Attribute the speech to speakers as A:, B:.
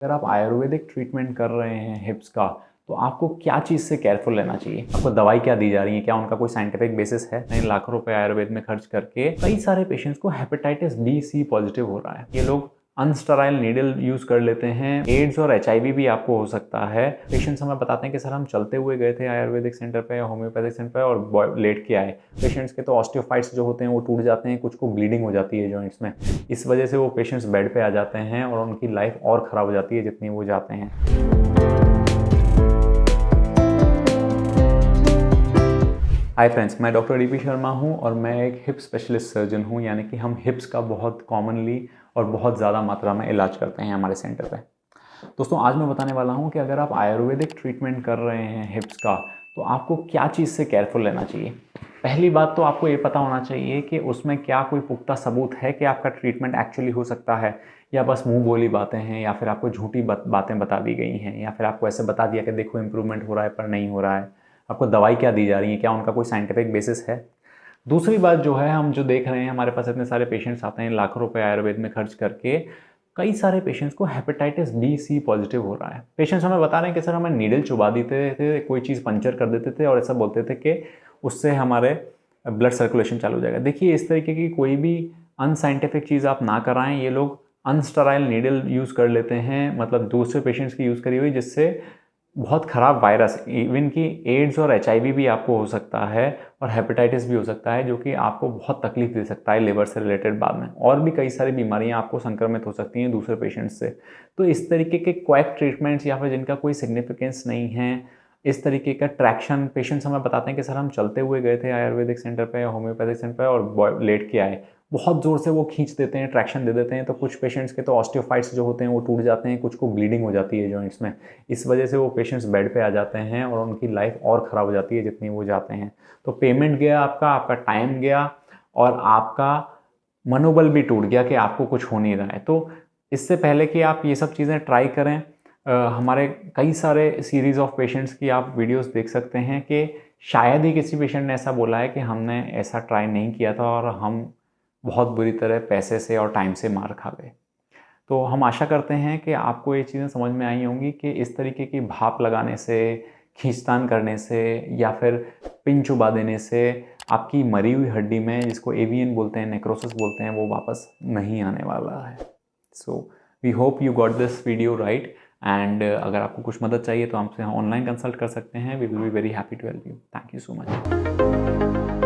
A: अगर आप आयुर्वेदिक ट्रीटमेंट कर रहे हैं हिप्स का, तो आपको क्या चीज़ से केयरफुल रहना चाहिए। आपको दवाई क्या दी जा रही है, क्या उनका कोई साइंटिफिक बेसिस है। नहीं, लाखों रुपए आयुर्वेद में खर्च करके कई सारे पेशेंट्स को हेपेटाइटिस बी सी पॉजिटिव हो रहा है। ये लोग अनस्टराइल नीडल यूज कर लेते हैं। एड्स और HIV भी आपको हो सकता है। पेशेंट्स हमें बताते हैं कि सर हम चलते हुए गए थे आयुर्वेदिक सेंटर पे या होम्योपैथिक सेंटर पे और लेट के आए। पेशेंट्स के तो ऑस्टियोफाइट्स जो होते हैं वो टूट जाते हैं, कुछ को ब्लीडिंग हो जाती है जॉइंट्स में। इस वजह से वो पेशेंट्स बेड पे आ जाते हैं और उनकी लाइफ और ख़राब हो जाती है जितनी वो जाते हैं। हाय फ्रेंड्स, मैं डॉक्टर DP शर्मा हूं और मैं एक हिप स्पेशलिस्ट सर्जन हूं, यानी कि हम हिप्स का बहुत कॉमनली और बहुत ज़्यादा मात्रा में इलाज करते हैं हमारे सेंटर पे। दोस्तों, आज मैं बताने वाला हूं कि अगर आप आयुर्वेदिक ट्रीटमेंट कर रहे हैं हिप्स का, तो आपको क्या चीज़ से केयरफुल रहना चाहिए। पहली बात तो आपको ये पता होना चाहिए कि उसमें क्या कोई पुख्ता सबूत है कि आपका ट्रीटमेंट एक्चुअली हो सकता है, या बस मुंह बोली बातें हैं, या फिर आपको झूठी बातें बता दी गई हैं, या फिर आपको ऐसे बता दिया कि देखो इंप्रूवमेंट हो रहा है पर नहीं हो रहा है। आपको दवाई क्या दी जा रही है, क्या उनका कोई साइंटिफिक बेसिस है। दूसरी बात जो है, हम जो देख रहे हैं हमारे पास इतने सारे पेशेंट्स आते हैं लाखों रुपए आयुर्वेद में खर्च करके। कई सारे पेशेंट्स को हेपेटाइटिस बी सी पॉजिटिव हो रहा है। पेशेंट्स हमें बता रहे हैं कि सर हमें नीडल चुबा देते थे, कोई चीज़ पंचर कर देते थे और ऐसा बोलते थे कि उससे हमारे ब्लड सर्कुलेशन चालू हो जाएगा। देखिए, इस तरीके की कोई भी अनसाइंटिफिक चीज़ आप ना कराएं। ये लोग अनस्टराइल नीडल यूज़ कर लेते हैं, मतलब दूसरे पेशेंट्स की यूज़ करी हुई, जिससे बहुत ख़राब वायरस, इवन कि एड्स और HIV भी आपको हो सकता है और हेपेटाइटिस भी हो सकता है, जो कि आपको बहुत तकलीफ दे सकता है लिवर से रिलेटेड बाद में। और भी कई सारी बीमारियां आपको संक्रमित हो सकती हैं दूसरे पेशेंट्स से। तो इस तरीके के क्वैक ट्रीटमेंट्स या फिर जिनका कोई सिग्निफिकेंस नहीं है, इस तरीके का ट्रैक्शन, पेशेंट्स हमें बताते हैं कि सर हम चलते हुए गए थे आयुर्वेदिक सेंटर पे या होम्योपैथिक सेंटर पे और लेट के आए। बहुत ज़ोर से वो खींच देते हैं, ट्रैक्शन दे देते हैं, तो कुछ पेशेंट्स के तो ऑस्टियोफाइट्स जो होते हैं वो टूट जाते हैं, कुछ को ब्लीडिंग हो जाती है जॉइंट्स में। इस वजह से वो पेशेंट्स बेड पे आ जाते हैं और उनकी लाइफ और ख़राब हो जाती है जितनी वो जाते हैं। तो पेमेंट गया आपका, आपका टाइम गया और आपका मनोबल भी टूट गया कि आपको कुछ हो नहीं रहा है। तो इससे पहले कि आप ये सब चीज़ें ट्राई करें, हमारे कई सारे सीरीज़ ऑफ पेशेंट्स की आप वीडियोस देख सकते हैं कि शायद ही किसी पेशेंट ने ऐसा बोला है कि हमने ऐसा ट्राई नहीं किया था और हम बहुत बुरी तरह पैसे से और टाइम से मार खा गए। तो हम आशा करते हैं कि आपको ये चीज़ें समझ में आई होंगी कि इस तरीके की भाप लगाने से, खींचतान करने से या फिर पिन चुबा देने से आपकी मरी हुई हड्डी में, जिसको AVN बोलते हैं, नेक्रोसिस बोलते हैं, वो वापस नहीं आने वाला है। So we hope you got this video right. And अगर आपको कुछ मदद चाहिए तो हमसे ऑनलाइन कंसल्ट कर सकते हैं। We will be very happy to help you. Thank you so much.